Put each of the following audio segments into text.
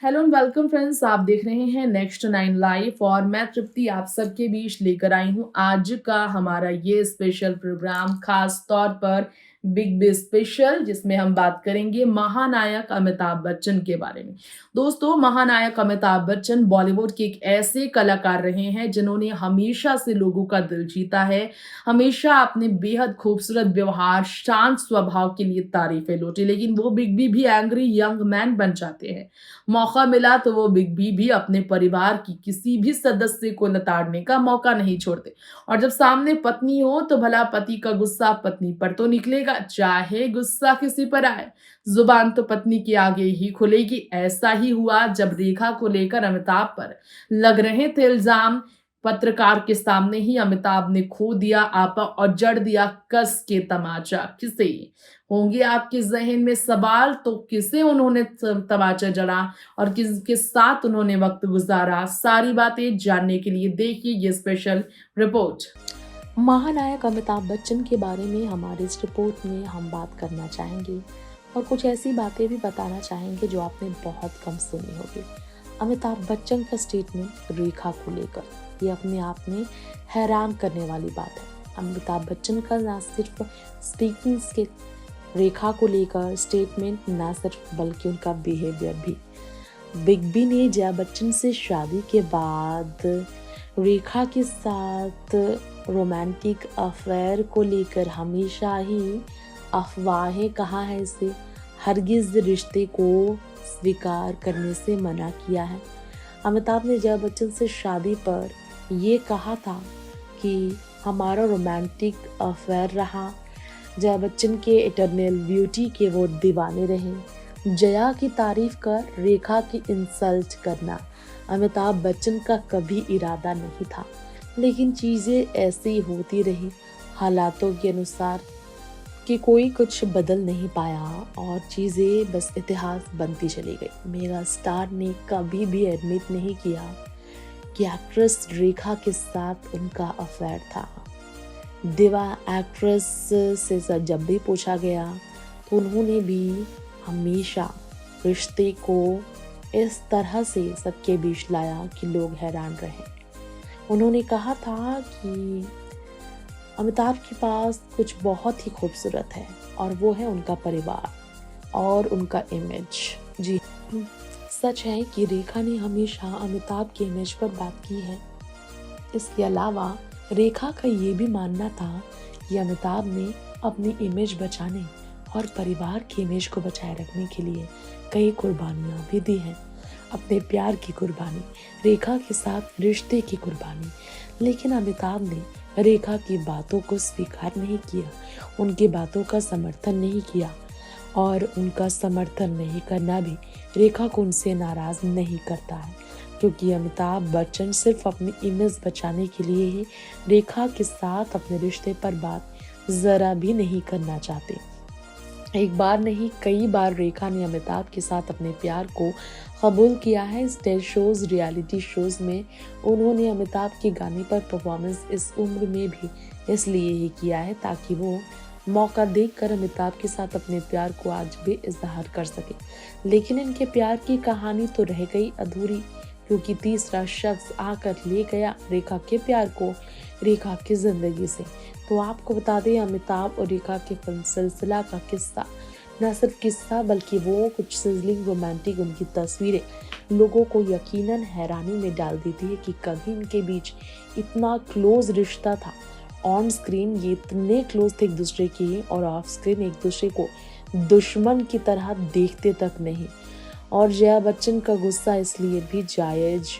Hello and welcome friends, आप देख रहे हैं नेक्स्ट नाइन लाइव और मैं तृप्ति आप सबके बीच लेकर आई हूं आज का हमारा ये स्पेशल प्रोग्राम, खास तौर पर बिग बी स्पेशल, जिसमें हम बात करेंगे महानायक अमिताभ बच्चन के बारे में। दोस्तों, महानायक अमिताभ बच्चन बॉलीवुड के एक ऐसे कलाकार रहे हैं जिन्होंने हमेशा से लोगों का दिल जीता है। हमेशा अपने बेहद खूबसूरत व्यवहार, शांत स्वभाव के लिए तारीफें लौटी, लेकिन वो बिग बी भी एंग्री यंग मैन बन जाते हैं। मौका मिला तो वो बिग बी भी अपने परिवार की किसी भी सदस्य को लताड़ने का मौका नहीं छोड़ते। और जब सामने पत्नी हो तो भला पति का गुस्सा पत्नी पर तो निकलेगा, चाहे गुस्सा किसी पर आए। जुबान तो पत्नी के आगे ही खुलेगी। ऐसा ही हुआ जब रेखा को लेकर अमिताभ पर लग रहे थे इल्जाम। पत्रकार के सामने ही अमिताभ ने खो दिया आपा और जड़ दिया कस के तमाचा। किसे होंगे आपके जहन में सवाल, तो किसे उन्होंने तमाचा जड़ा और किसके साथ उन्होंने वक्त गुजारा, सारी बातें जानने के लिए देखिए ये स्पेशल रिपोर्ट। महानायक अमिताभ बच्चन के बारे में हमारे इस रिपोर्ट में हम बात करना चाहेंगे और कुछ ऐसी बातें भी बताना चाहेंगे जो आपने बहुत कम सुनी होगी। अमिताभ बच्चन का स्टेटमेंट रेखा को लेकर ये अपने आप में हैरान करने वाली बात है। अमिताभ बच्चन का ना सिर्फ स्पीकिंग स्किल, रेखा को लेकर स्टेटमेंट ना सिर्फ बल्कि उनका बिहेवियर भी। बिग बी ने जया बच्चन से शादी के बाद रेखा के साथ रोमांटिक अफेयर को लेकर हमेशा ही अफवाहें, कहा है इसे, हरगिज रिश्ते को स्वीकार करने से मना किया है। अमिताभ ने जया बच्चन से शादी पर ये कहा था कि हमारा रोमांटिक अफेयर रहा। जया बच्चन के इटर्नल ब्यूटी के वो दीवाने रहे। जया की तारीफ कर रेखा की इंसल्ट करना अमिताभ बच्चन का कभी इरादा नहीं था, लेकिन चीज़ें ऐसी होती रही हालातों के अनुसार कि कोई कुछ बदल नहीं पाया और चीज़ें बस इतिहास बनती चली गई। मेगा स्टार ने कभी भी एडमिट नहीं किया कि एक्ट्रेस रेखा के साथ उनका अफेयर था। दिवा एक्ट्रेस से जब भी पूछा गया तो उन्होंने भी हमेशा रिश्ते को इस तरह से सबके बीच लाया कि लोग हैरान रहे। उन्होंने कहा था कि अमिताभ के पास कुछ बहुत ही खूबसूरत है और वो है उनका परिवार और उनका इमेज। जी, सच है कि रेखा ने हमेशा अमिताभ के इमेज पर बात की है। इसके अलावा रेखा का ये भी मानना था कि अमिताभ ने अपनी इमेज बचाने और परिवार की इमेज को बचाए रखने के लिए कई कुर्बानियां भी दी हैं। अपने प्यार की कुर्बानी, रेखा के साथ रिश्ते की कुर्बानी। लेकिन अमिताभ ने रेखा की बातों को स्वीकार नहीं किया, उनकी बातों का समर्थन नहीं किया और उनका समर्थन नहीं करना भी रेखा को उनसे नाराज नहीं करता है, क्योंकि अमिताभ बच्चन सिर्फ अपनी इमेज बचाने के लिए ही रेखा के साथ अपने रिश्ते पर बात जरा भी नहीं करना चाहते। एक बार नहीं, कई बार रेखा ने अमिताभ के साथ अपने प्यार को कबूल किया है। स्टेज शोज, रियलिटी शोज में उन्होंने अमिताभ के गाने पर परफॉर्मेंस इस उम्र में भी इसलिए ही किया है ताकि वो मौका देखकर अमिताभ के साथ अपने प्यार को आज भी इजहार कर सके। लेकिन इनके प्यार की कहानी तो रह गई अधूरी, क्योंकि तीसरा शख्स आकर ले गया रेखा के प्यार को रेखा की जिंदगी से। तो आपको बता दें, अमिताभ और रेखा के फिल्म सिलसिला का किस्सा न सिर्फ किस्सा बल्कि वो कुछ सिजलिंग रोमांटिक उनकी तस्वीरें लोगों को यकीनन हैरानी में डाल देती है कि कभी इनके बीच इतना क्लोज रिश्ता था। ऑन स्क्रीन ये इतने क्लोज थे एक दूसरे के और ऑफ स्क्रीन एक दूसरे को दुश्मन की तरह देखते तक नहीं। और जया बच्चन का गुस्सा इसलिए भी जायज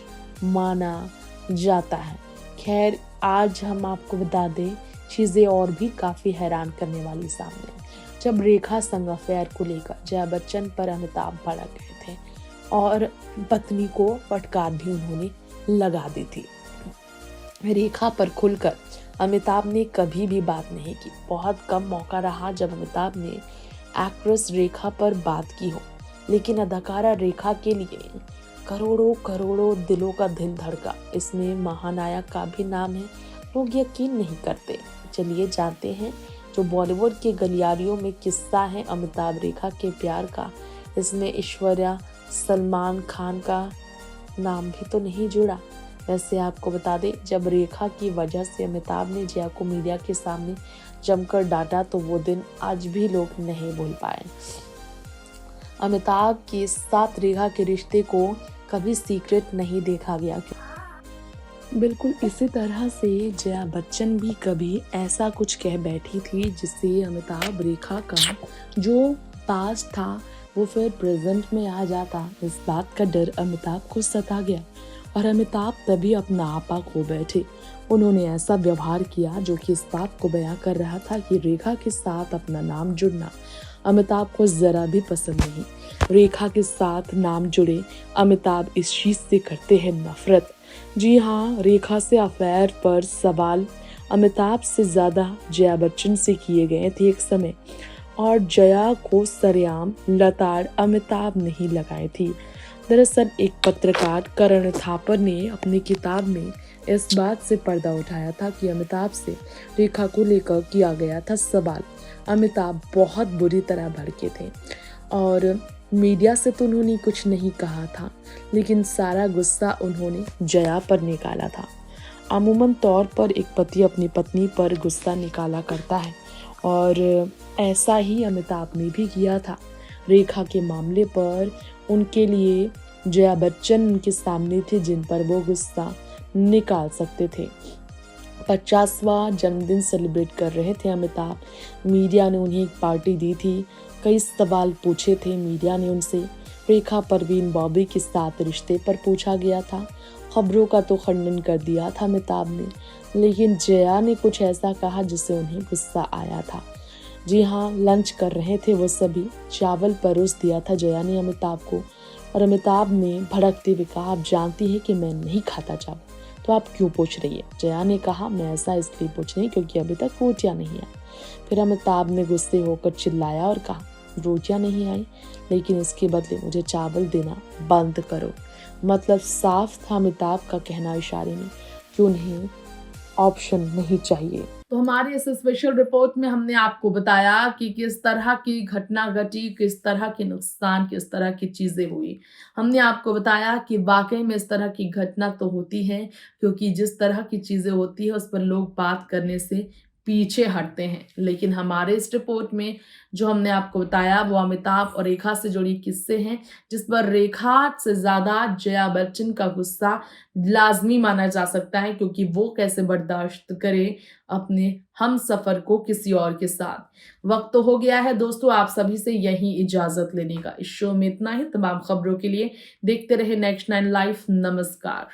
माना जाता है। खैर, आज हम आपको बता दें, चीज़ें और भी काफ़ी हैरान करने वाली सामने। जब रेखा संग अफेयर को लेकर जया बच्चन पर अमिताभ भड़क गए थे और पत्नी को फटकार भी उन्होंने लगा दी थी। रेखा पर खुलकर अमिताभ ने कभी भी बात नहीं की। बहुत कम मौका रहा जब अमिताभ ने एक्ट्रेस रेखा पर बात की हो, लेकिन अदाकारा रेखा के लिए करोड़ों करोड़ों दिलों का दिल धड़का। इसमें महानायक का भी नाम है, लोग यकीन नहीं करते। चलिए जानते हैं जो बॉलीवुड के गलियारियों में किस्सा है अमिताभ रेखा के प्यार का। इसमें ऐश्वर्या सलमान खान का नाम भी तो नहीं जुड़ा। वैसे आपको बता दें, जब रेखा की वजह से अमिताभ ने जया को मीडिया के सामने जमकर डांटा तो वो दिन आज भी लोग नहीं भूल पाए। अमिताभ के साथ रेखा के रिश्ते को कभी सीक्रेट नहीं देखा गया। बिल्कुल इसी तरह से जया बच्चन भी कभी ऐसा कुछ कह बैठी थी जिससे अमिताभ रेखा का जो पास्ट था वो फिर प्रेजेंट में आ जाता। इस बात का डर अमिताभ को सता गया और अमिताभ तभी अपना आपा खो बैठे। उन्होंने ऐसा व्यवहार किया जो कि इस बात को बयां कर रहा था कि रेखा के साथ अपना नाम जुड़ना अमिताभ को जरा भी पसंद नहीं। रेखा के साथ नाम जुड़े अमिताभ इस चीज से करते हैं नफरत। जी हाँ, रेखा से अफेयर पर सवाल अमिताभ से ज्यादा जया बच्चन से किए गए थे एक समय, और जया को सरेआम लताड़ अमिताभ नहीं लगाई थी। दरअसल एक पत्रकार करण थापर ने अपनी किताब में इस बात से पर्दा उठाया था कि अमिताभ से रेखा को लेकर किया गया था सवाल। अमिताभ बहुत बुरी तरह भड़के थे और मीडिया से तो उन्होंने कुछ नहीं कहा था, लेकिन सारा गुस्सा उन्होंने जया पर निकाला था। अमूमन तौर पर एक पति अपनी पत्नी पर गुस्सा निकाला करता है और ऐसा ही अमिताभ ने भी किया था। रेखा के मामले पर उनके लिए जया बच्चन उनके सामने थे जिन पर वो गुस्सा निकाल सकते थे। 50वां जन्मदिन सेलिब्रेट कर रहे थे अमिताभ। मीडिया ने उन्हें एक पार्टी दी थी। कई सवाल पूछे थे मीडिया ने उनसे। रेखा परवीन बॉबी के साथ रिश्ते पर पूछा गया था। खबरों का तो खंडन कर दिया था अमिताभ ने, लेकिन जया ने कुछ ऐसा कहा जिससे उन्हें गुस्सा आया था। जी हाँ, लंच कर रहे थे वो सभी। चावल परोस दिया था जया ने अमिताभ को और अमिताभ ने भड़कते हुए कहा, आप जानती हैं कि मैं नहीं खाता चावल, तो आप क्यों पूछ रही है? जया ने कहा, मैं ऐसा इसलिए पूछ रही क्योंकि अभी तक रोटियां नहीं आई। फिर अमिताभ ने गुस्से होकर चिल्लाया और कहा, रोटियां नहीं आई लेकिन इसके बदले मुझे चावल देना बंद करो। मतलब साफ था अमिताभ का कहना इशारे में कि उन्हें ऑप्शन नहीं चाहिए। तो हमारी इस स्पेशल रिपोर्ट में हमने आपको बताया कि किस तरह की घटना घटी, किस तरह के नुकसान, किस तरह की चीजें हुई। हमने आपको बताया कि वाकई में इस तरह की घटना तो होती है, क्योंकि जिस तरह की चीजें होती है उस पर लोग बात करने से पीछे हटते हैं। लेकिन हमारे इस रिपोर्ट में जो हमने आपको बताया वो अमिताभ और रेखा से जुड़ी किस्से हैं, जिस पर रेखा से ज्यादा जया बच्चन का गुस्सा लाजमी माना जा सकता है, क्योंकि वो कैसे बर्दाश्त करे अपने हम सफर को किसी और के साथ। वक्त तो हो गया है दोस्तों आप सभी से यही इजाजत लेने का। इस शो में इतना ही। तमाम खबरों के लिए देखते रहे नेक्स्ट 9 लाइव। नमस्कार।